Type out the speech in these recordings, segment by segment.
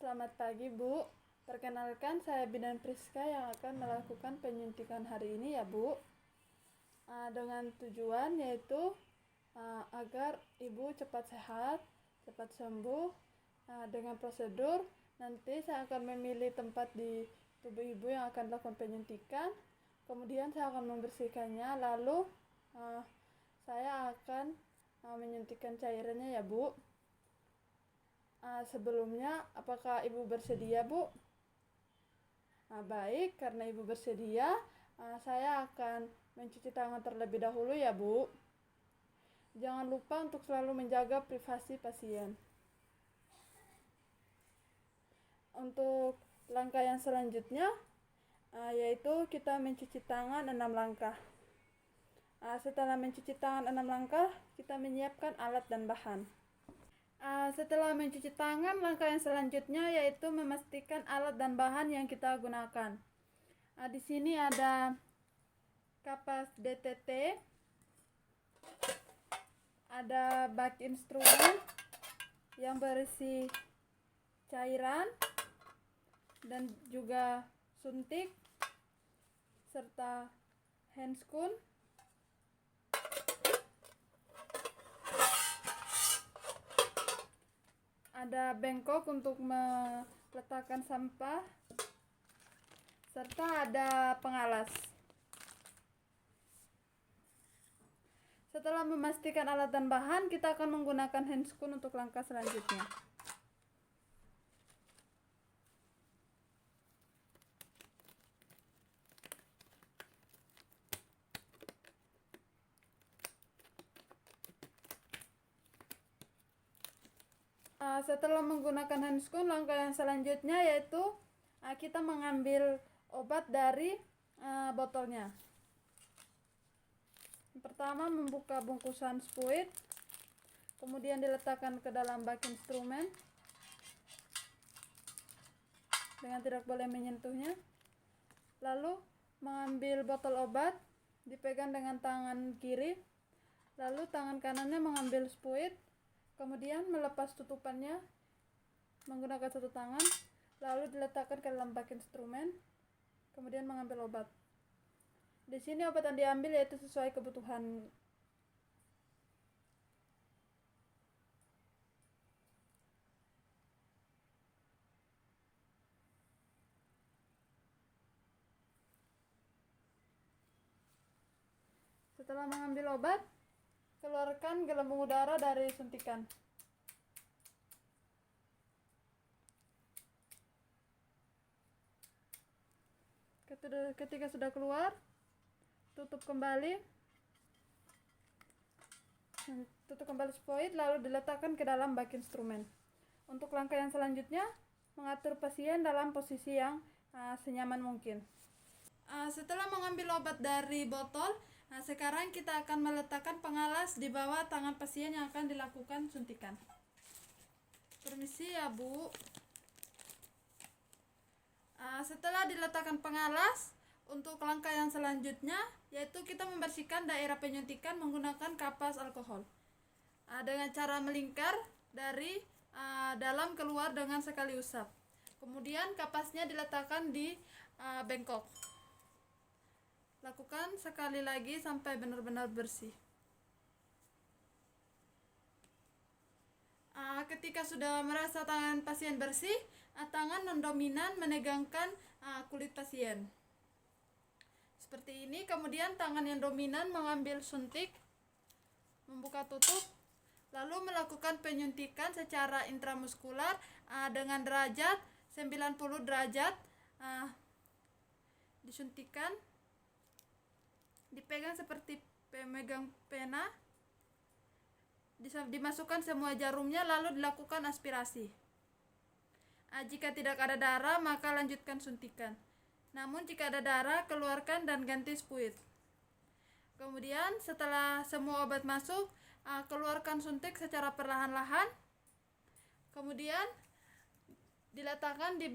Selamat pagi, Bu. Perkenalkan, saya Bidan Priska yang akan melakukan penyuntikan hari ini ya, Bu. Dengan tujuan yaitu agar Ibu cepat sehat, cepat sembuh. Dengan prosedur, nanti saya akan memilih tempat di tubuh Ibu yang akan dilakukan penyuntikan. Kemudian saya akan membersihkannya, lalu saya akan menyuntikkan cairannya ya, Bu. Sebelumnya, apakah Ibu bersedia, Bu? Baik, karena Ibu bersedia, saya akan mencuci tangan terlebih dahulu ya, Bu. Jangan lupa untuk selalu menjaga privasi pasien. Untuk langkah yang selanjutnya, yaitu kita mencuci tangan 6 langkah. Setelah mencuci tangan 6 langkah, kita menyiapkan alat dan bahan. Setelah mencuci tangan, langkah yang selanjutnya yaitu memastikan alat dan bahan yang kita gunakan. Di sini ada kapas DTT, ada bak instrumen yang berisi cairan dan juga suntik serta handscoon. Ada bengkok untuk meletakkan sampah, serta ada pengalas. Setelah memastikan alat dan bahan, kita akan menggunakan handscoon untuk langkah selanjutnya. Setelah menggunakan handscoon, langkah yang selanjutnya yaitu kita mengambil obat dari botolnya. Pertama, membuka bungkusan spuit, kemudian diletakkan ke dalam bak instrumen dengan tidak boleh menyentuhnya. Lalu mengambil botol obat, dipegang dengan tangan kiri, lalu tangan kanannya mengambil spuit, kemudian melepas tutupannya menggunakan satu tangan, lalu diletakkan ke dalam bak instrumen, kemudian mengambil obat. Di sini obat yang diambil yaitu sesuai kebutuhan. Setelah mengambil obat, keluarkan gelembung udara dari suntikan. Ketika sudah keluar, tutup kembali spuit, lalu diletakkan ke dalam bak instrumen. Untuk langkah yang selanjutnya, mengatur pasien dalam posisi yang senyaman mungkin. Setelah mengambil obat dari botol, sekarang kita akan meletakkan pengalas di bawah tangan pasien yang akan dilakukan suntikan. Permisi ya, Bu. Setelah diletakkan pengalas, untuk langkah yang selanjutnya yaitu kita membersihkan daerah penyuntikan menggunakan kapas alkohol dengan cara melingkar dari dalam keluar dengan sekali usap. Kemudian kapasnya diletakkan di bengkok. Lakukan sekali lagi sampai benar-benar bersih. Ketika sudah merasa tangan pasien bersih, tangan non-dominan menegangkan kulit pasien. Seperti ini. Kemudian tangan yang dominan mengambil suntik, membuka tutup, lalu melakukan penyuntikan secara intramuskular dengan derajat 90 derajat. Disuntikan, dipegang seperti pemegang pena, dimasukkan semua jarumnya, lalu dilakukan aspirasi. Jika tidak ada darah, maka lanjutkan suntikan. Namun jika ada darah, keluarkan dan ganti spuit. Kemudian setelah semua obat masuk, keluarkan suntik secara perlahan-lahan. Kemudian diletakkan di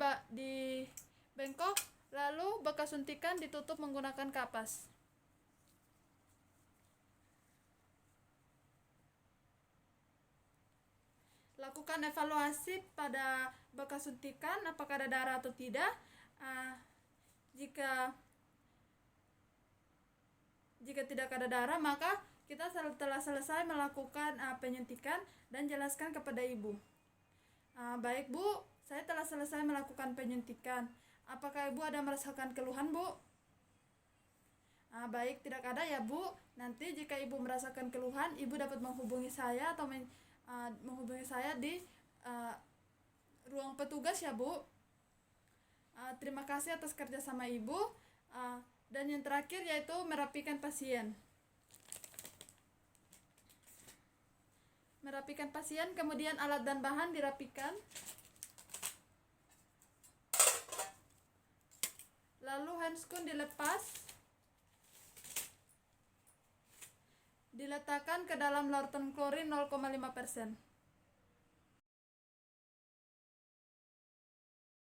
bengkok, lalu bekas suntikan ditutup menggunakan kapas. lakukan evaluasi pada bekas suntikan apakah ada darah atau tidak. Jika tidak ada darah, maka kita telah selesai melakukan penyuntikan dan jelaskan kepada ibu. Baik Bu, saya telah selesai melakukan penyuntikan. Apakah ibu ada merasakan keluhan, Bu? Baik, tidak ada ya Bu. Nanti jika ibu merasakan keluhan, ibu dapat menghubungi saya atau menghubungi saya di ruang petugas ya Bu. Terima kasih atas kerjasama ibu. Dan yang terakhir yaitu merapikan pasien. Merapikan pasien, kemudian alat dan bahan dirapikan. Lalu handscoon dilepas, diletakkan ke dalam larutan klorin 0,5%.